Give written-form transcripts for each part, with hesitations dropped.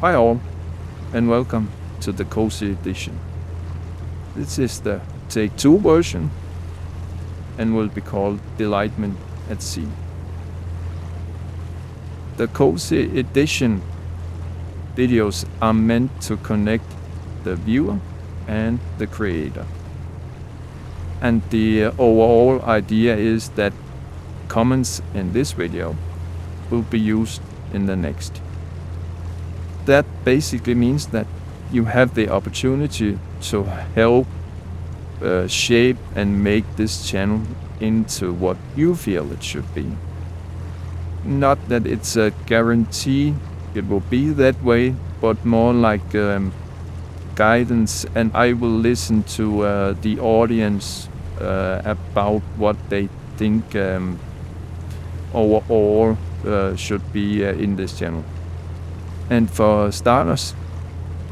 Hi all, and welcome to the Cozy Edition. This is the Take 2 version and will be called Delightment at Sea. The Cozy Edition videos are meant to connect the viewer and the creator. And the overall idea is that comments in this video will be used in the next. That basically means that you have the opportunity to help shape and make this channel into what you feel it should be. Not that it's a guarantee it will be that way, but more like guidance, and I will listen to the audience about what they think overall should be in this channel. And for starters,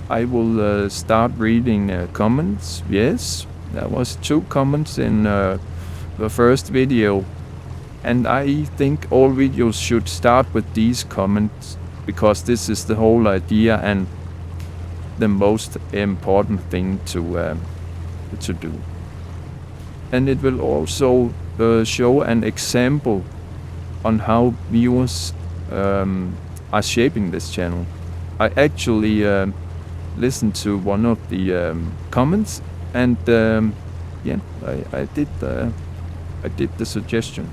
I will start reading comments. Yes, there was 2 comments in the first video, and I think all videos should start with these comments because this is the whole idea and the most important thing to do. And it will also show an example on how viewers are shaping this channel. I actually listened to one of the comments, and I did the suggestion.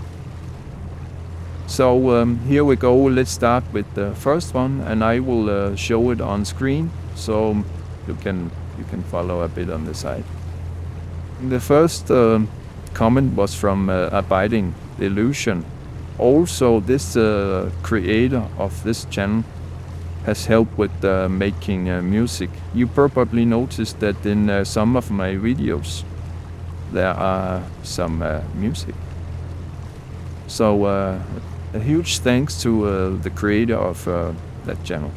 So here we go. Let's start with the first one, and I will show it on screen so you can follow a bit on the side. The first comment was from Abiding Illusion. Also, this creator of this channel has helped with making music. You probably noticed that in some of my videos there are some music. So a huge thanks to the creator of that channel.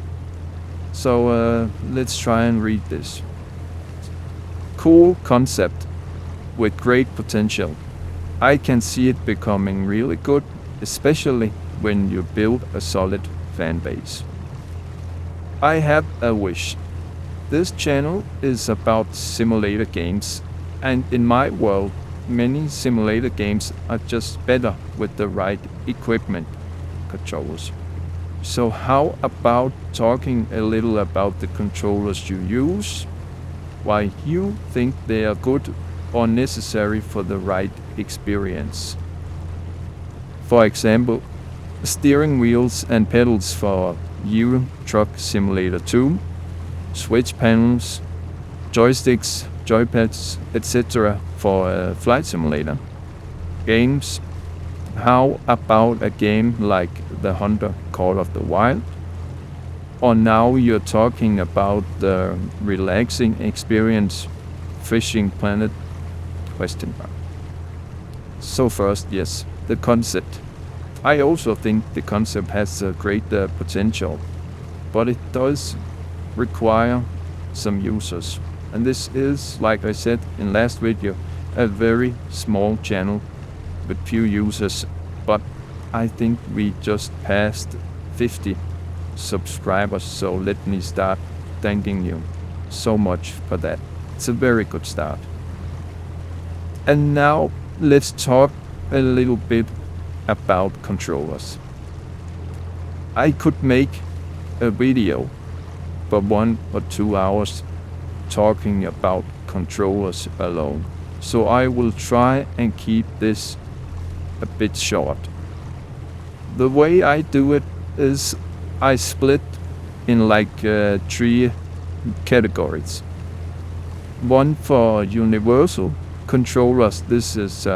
So let's try and read this. Cool concept with great potential. I can see it becoming really good, especially when you build a solid fan base. I have a wish. This channel is about simulator games, and in my world, many simulator games are just better with the right equipment, controllers. So how about talking a little about the controllers you use, why you think they are good or necessary for the right experience? For example, steering wheels and pedals for Euro Truck Simulator 2, switch panels, joysticks, joypads, etc. for Flight Simulator. Games. How about a game like The Hunter Call of the Wild? Or now you're talking about the relaxing experience, Fishing Planet? So first, yes, the concept. I also think the concept has a great potential, but it does require some users. And this is, like I said in last video, a very small channel with few users, but I think we just passed 50 subscribers, so let me start thanking you so much for that. It's a very good start. And now let's talk a little bit about controllers. I could make a video for 1 or 2 hours talking about controllers alone, so I will try and keep this a bit short. The way I do it is I split in like 3 categories. One for universal controllers. This is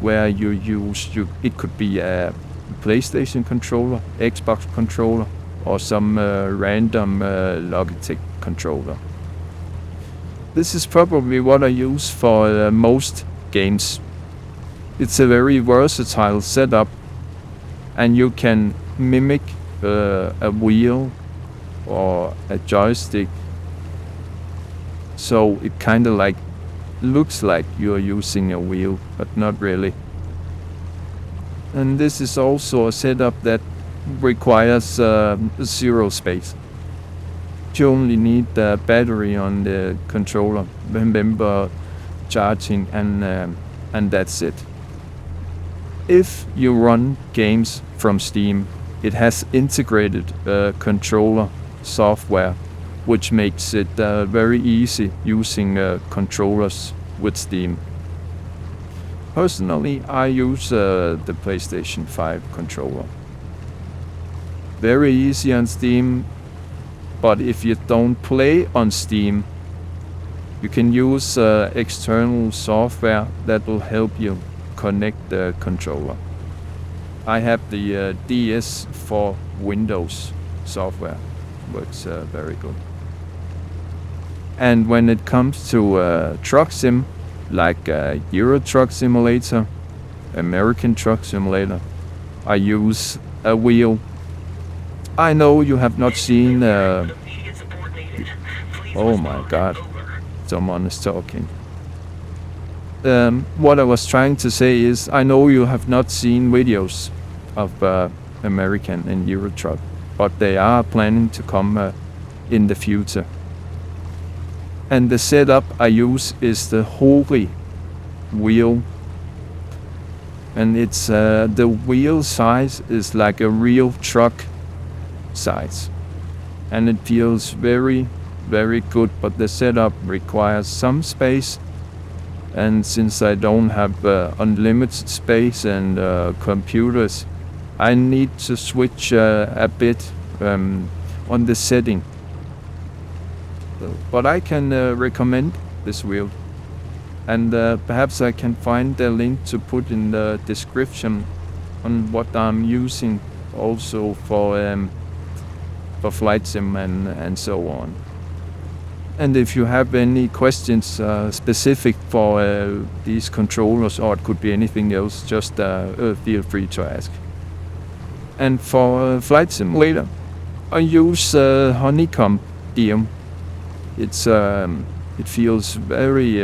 where you use, it could be a PlayStation controller, Xbox controller, or some random Logitech controller. This is probably what I use for most games. It's a very versatile setup, and you can mimic a wheel or a joystick, so it kind of like looks like you're using a wheel, but not really. And this is also a setup that requires zero space. You only need the battery on the controller. Remember charging, and that's it. If you run games from Steam, it has integrated controller software, which makes it very easy using controllers with Steam. Personally, I use the PlayStation 5 controller. Very easy on Steam, but if you don't play on Steam, you can use external software that will help you connect the controller. I have the DS for Windows software. Works very good. And when it comes to truck sim, like Euro Truck Simulator, American Truck Simulator, I use a wheel. I know you have not seen... oh my god, someone is talking. What I was trying to say is, I know you have not seen videos of American and Euro Truck, but they are planning to come in the future. And the setup I use is the Holy wheel, and it's the wheel size is like a real truck size, and it feels very, very good, but the setup requires some space, and since I don't have unlimited space and computers, I need to switch a bit on the setting. But I can recommend this wheel, and perhaps I can find the link to put in the description on what I'm using also for flight sim and so on. And if you have any questions specific for these controllers, or it could be anything else, just feel free to ask. And for flight simulator, I use Honeycomb DM. It feels very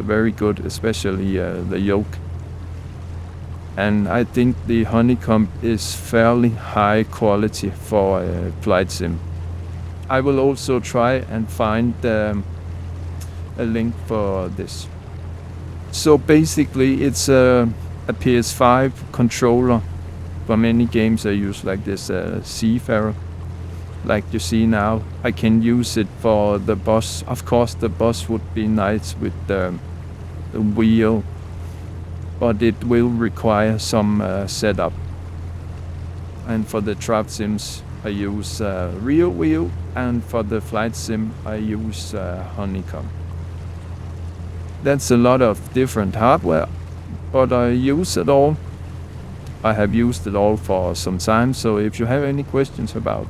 very good, especially the yoke. And I think the Honeycomb is fairly high quality for flight sim. I will also try and find a link for this. So basically it's a PS5 controller. For many games I use like this Seafarer. Like you see now, I can use it for the bus. Of course the bus would be nice with the wheel, but it will require some setup. And for the truck sims I use real wheel, and for the flight sim I use Honeycomb. That's a lot of different hardware, but I use it all. I have used it all for some time, so if you have any questions about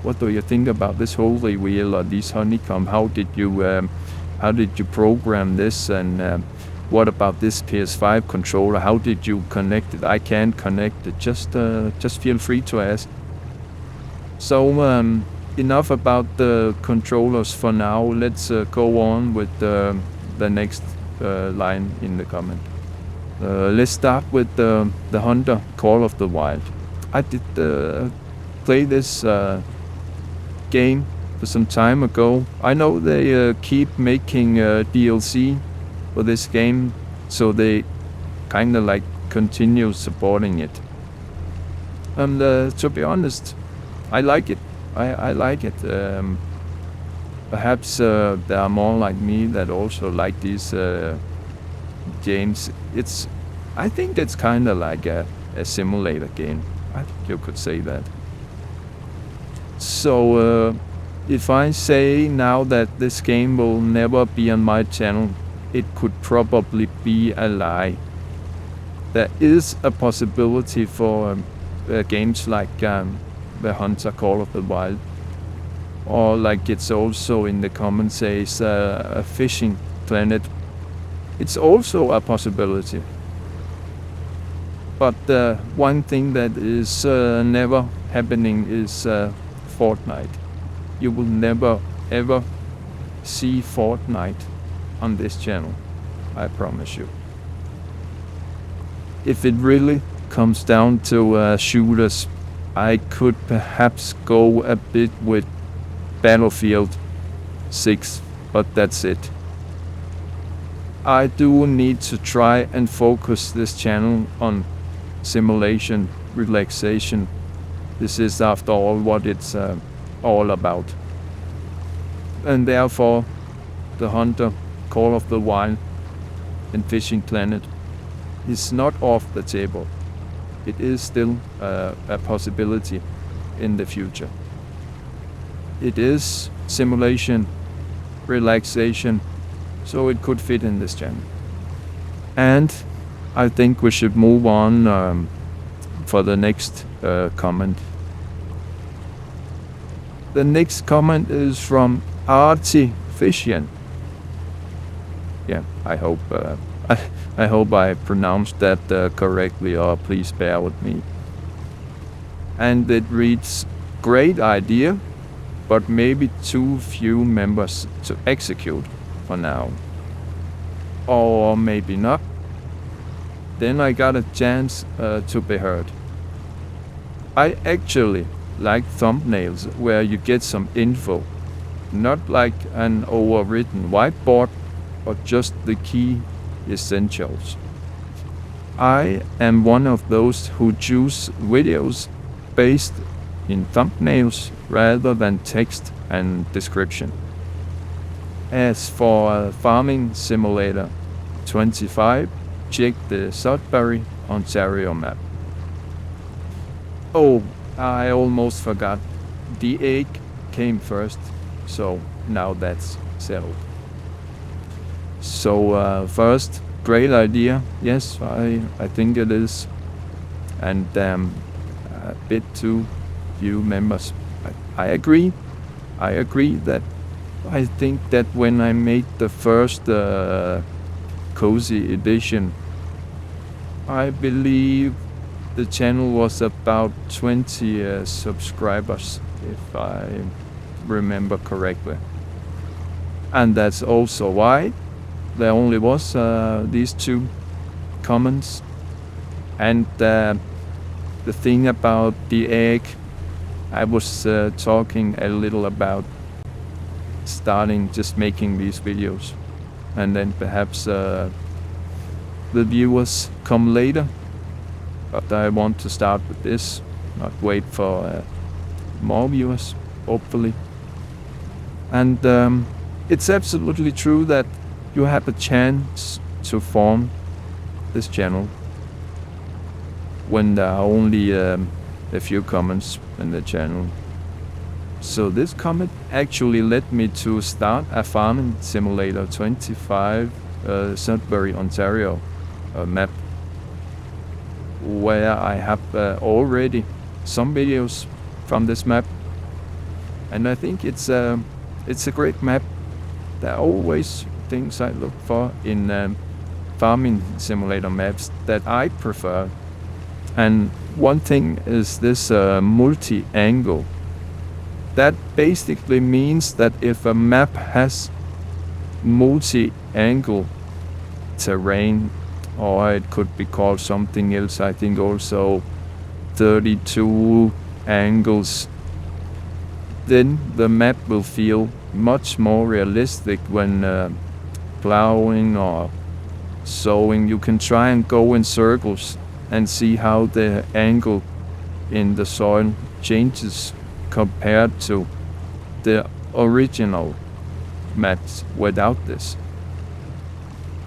what do you think about this Holy wheel or this Honeycomb, how did you program this, and what about this PS5 controller, how did you connect it? I can't connect it, just feel free to ask. So enough about the controllers for now. Let's go on with the next line in the comment. Let's start with the Hunter Call of the Wild. I did play this game for some time ago. I know they keep making DLC for this game, so they kind of like continue supporting it. And to be honest, I like it. I like it. Perhaps there are more like me that also like these games. I think it's kind of like a simulator game. I think you could say that. So if I say now that this game will never be on my channel, it could probably be a lie. There is a possibility for games like the Hunter Call of the Wild, or like it's also in the comments says a fishing planet. It's also a possibility. But one thing that is never happening is Fortnite. You will never ever see Fortnite on this channel, I promise you. If it really comes down to shooters, I could perhaps go a bit with Battlefield 6, but that's it. I do need to try and focus this channel on simulation, relaxation. This is after all what it's all about. And therefore, the Hunter, Call of the Wild, and Fishing Planet is not off the table. It is still a possibility in the future. It is simulation, relaxation, so it could fit in this channel. And I think we should move on for the next comment. The next comment is from Artifician. Yeah, I hope I pronounced that correctly, or please bear with me. And it reads, great idea, but maybe too few members to execute for now. Or maybe not. Then I got a chance to be heard. I actually like thumbnails where you get some info, not like an overwritten whiteboard, but just the key essentials. I am one of those who choose videos based in thumbnails rather than text and description. As for Farming Simulator 25, check the Sudbury, Ontario map. Oh, I almost forgot. The egg came first, so now that's settled. So first, great idea. Yes, I think it is. And a bit too few members. I agree. I agree that I think that when I made the first Cozy edition, I believe the channel was about 20 subscribers, if I remember correctly. And that's also why there only was these 2 comments. And the thing about the egg, I was talking a little about starting just making these videos, and then perhaps the viewers come later. But I want to start with this, not wait for more viewers, hopefully. And it's absolutely true that you have a chance to form this channel when there are only a few comments in the channel. So this comment actually led me to start a Farming Simulator 25 Sudbury, Ontario map, where I have already some videos from this map, and I think it's a great map. There are always things I look for in Farming Simulator maps that I prefer, and one thing is this multi-angle. That basically means that if a map has multi-angle terrain, or it could be called something else, I think also 32 angles, then the map will feel much more realistic when plowing or sowing. You can try and go in circles and see how the angle in the soil changes compared to the original maps without this.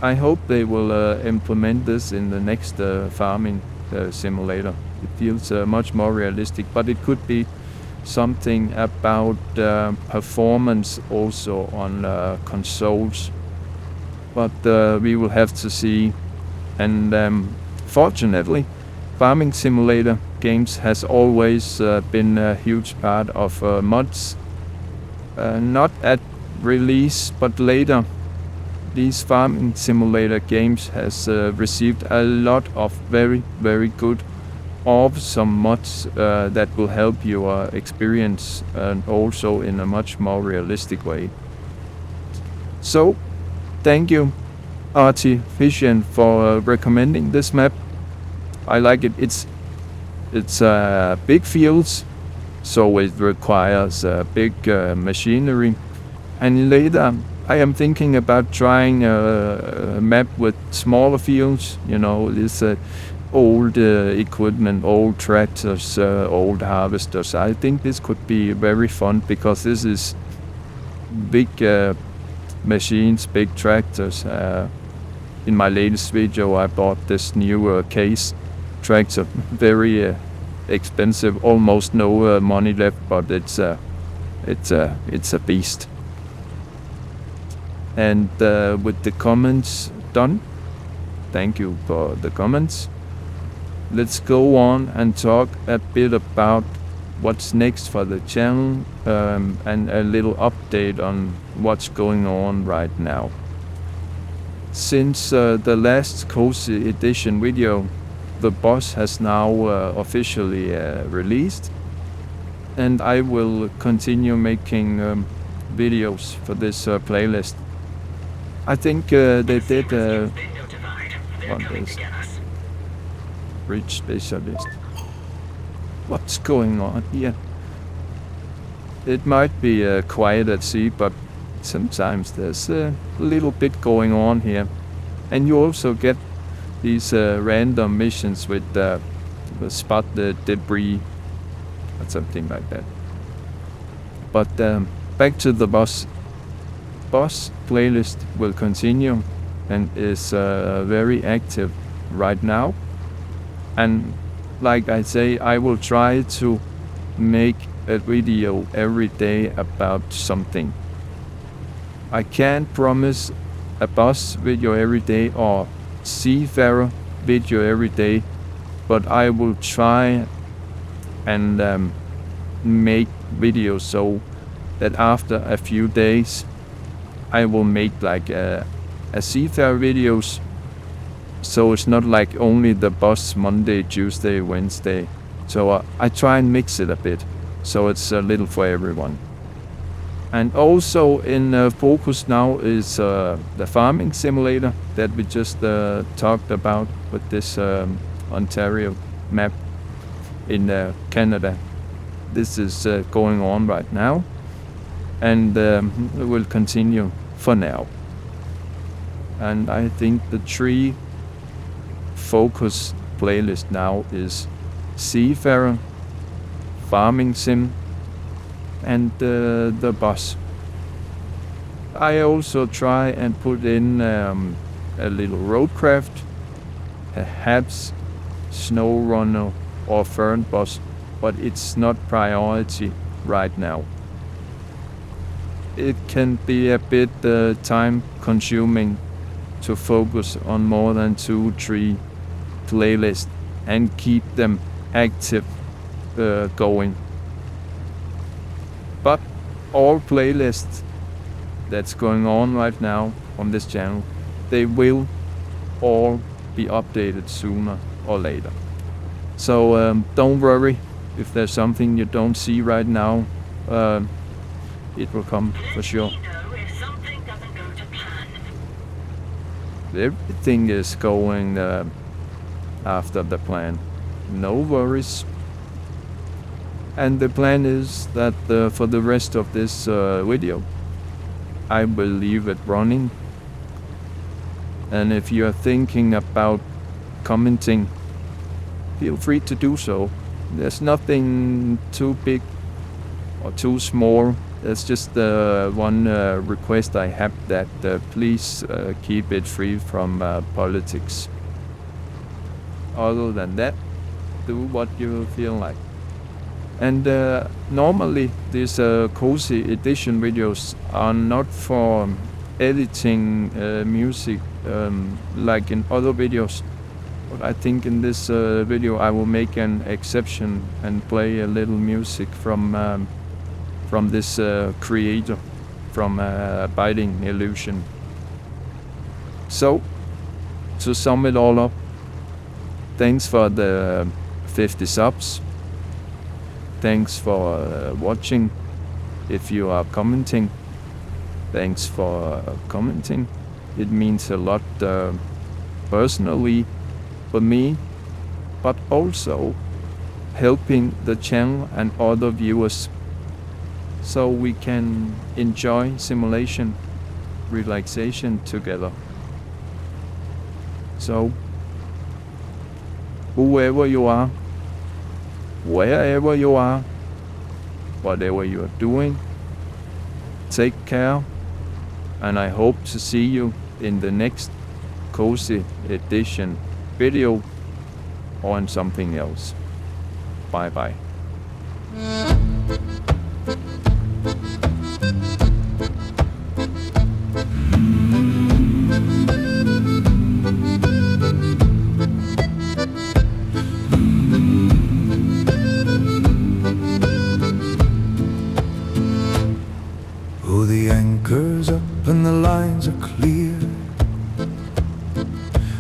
I hope they will implement this in the next Farming Simulator. It feels much more realistic, but it could be something about performance also on consoles. But we will have to see. And fortunately, Farming Simulator games has always been a huge part of mods. Not at release, but later. These Farming Simulator games has received a lot of very, very good, awesome mods that will help your experience, and also in a much more realistic way. So, thank you, Artifician, for recommending this map. I like it. It's big fields, so it requires big machinery. And later, I am thinking about trying a map with smaller fields, this old equipment, old tractors, old harvesters. I think this could be very fun because this is big machines, big tractors. In my latest video, I bought this new case tractor, very expensive, almost no money left, but it's a beast. And with the comments done, thank you for the comments. Let's go on and talk a bit about what's next for the channel, and a little update on what's going on right now. Since the last Cozy Edition video, the boss has now officially released, and I will continue making videos for this playlist. I think they did on this bridge specialist. What's going on here? It might be quiet at sea, but sometimes there's a little bit going on here. And you also get these random missions with spot the debris or something like that. But back to the boss playlist will continue and is very active right now. And like I say, I will try to make a video every day about something. I can't promise a boss video every day or Seafarer video every day, but I will try and make videos so that after a few days I will make like a Seafarer videos, so it's not like only the boss Monday, Tuesday, Wednesday. So I try and mix it a bit, so it's a little for everyone. And also in focus now is the farming simulator that we just talked about with this Ontario map in Canada. This is going on right now, and it will continue for now. And I think the 3 focus playlist now is Seafarer, Farming Sim, and the boss. I also try and put in a little roadcraft, perhaps snow runner or fern boss, but it's not priority right now. It can be a bit time consuming to focus on more than 2-3 playlists and keep them active going. But all playlists that's going on right now on this channel, they will all be updated sooner or later. So don't worry if there's something you don't see right now. It will come for sure. Everything is going after the plan. No worries. And the plan is that for the rest of this video, I will leave it running. And if you are thinking about commenting, feel free to do so. There's nothing too big or too small. There's just one request I have, that please keep it free from politics. Other than that, do what you feel like. And normally these Cozy Edition videos are not for editing music like in other videos. But I think in this video I will make an exception and play a little music from this creator, from Abiding Illusion. So, to sum it all up, thanks for the 50 subs. Thanks for watching. If you are commenting, thanks for commenting. It means a lot personally for me, but also helping the channel and other viewers so we can enjoy simulation relaxation together. So, whoever you are, wherever you are, whatever you are doing, take care, and I hope to see you in the next Cozy Edition video or on something else. Bye bye. Oh, the anchor's up and the lines are clear.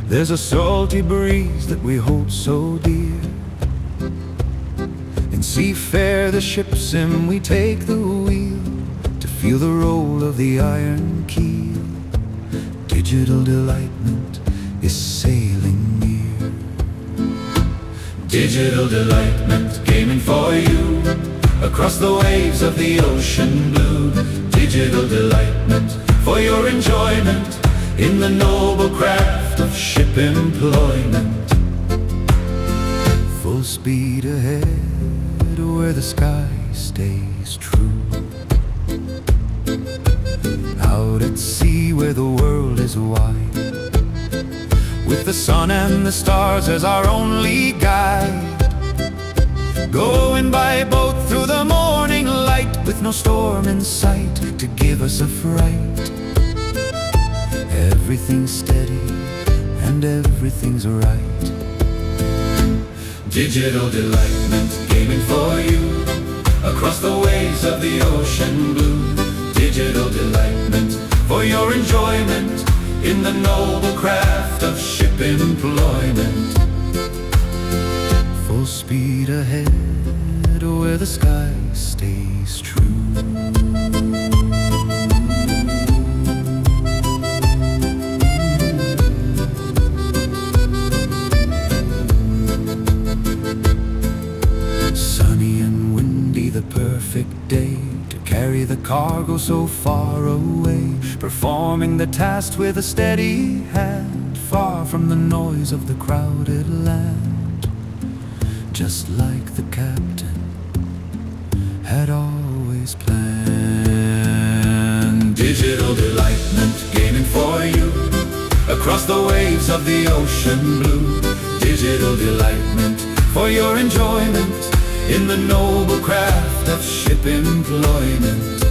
There's a salty breeze that we hold so dear. In Seafarer, the ship's in, we take the wheel to feel the roll of the iron keel. Digital delightment is sailing near. Digital delightment gaming for you across the waves of the ocean blue. Digital delightment for your enjoyment in the noble craft of ship employment. Full speed ahead where the sky stays true. Out at sea where the world is wide, with the sun and the stars as our only guide. Going by boat through the morning light, with no storm in sight to give us a fright. Everything's steady and everything's right. Digital delightment gaming for you across the waves of the ocean blue. Digital delightment for your enjoyment in the noble craft of ship employment. Full speed ahead where the sky stays true. Sunny and windy, the perfect day to carry the cargo so far away, performing the task with a steady hand, far from the noise of the crowded land. Just like the captain had always planned. Digital delightment gaming for you across the waves of the ocean blue. Digital delightment for your enjoyment in the noble craft of ship employment.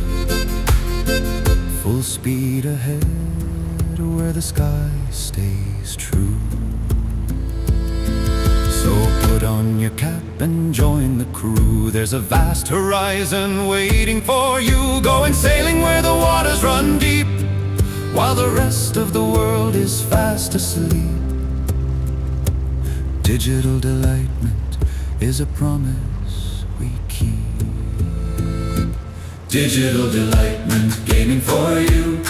Full speed ahead where the sky stays true. So put on your cap and join the crew. There's a vast horizon waiting for you, going sailing where the waters run deep, while the rest of the world is fast asleep. Digital delightment is a promise we keep. Digital delightment gaming for you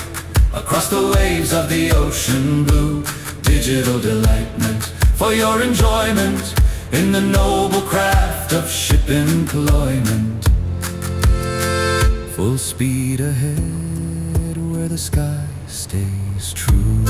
across the waves of the ocean blue. Digital delightment for your enjoyment in the noble craft of ship employment. Full speed ahead where the sky stays true.